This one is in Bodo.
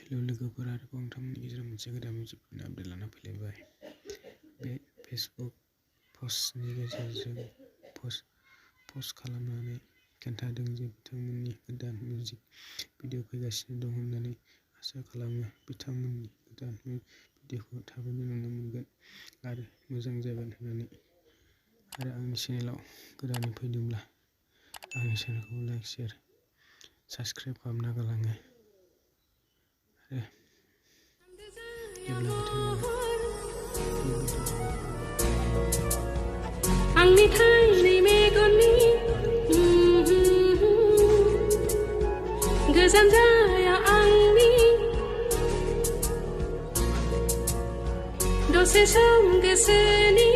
हेलौ लोगोफोर आरोबाव नोंथांमोननि गेजेराव मोनसे गोदान मिउजिक आपडेट लाना फैलायबाय। बे फेसबुक पस्टनि गेजेरजों पस्ट खालामनानै खोन्थादों जे बिथांमोननि गोदान मिउजिक भिडिअ फैगासिनो दं होननानै आसा खालामो बिथांमोननि गोदान भिडिअखौ थाबैनो नुनो मोनगोन आरो मोजां जागोन होननानै। आरो आंनि चेनेलाव गोदानै फैदोंब्ला आंनि चेनेलखौ लाइक शेयार साबस्क्राइब खालामना गालाङो। आंनि थांनाय मेगननि गोजान जाया आंनि दसे सम गोसोनि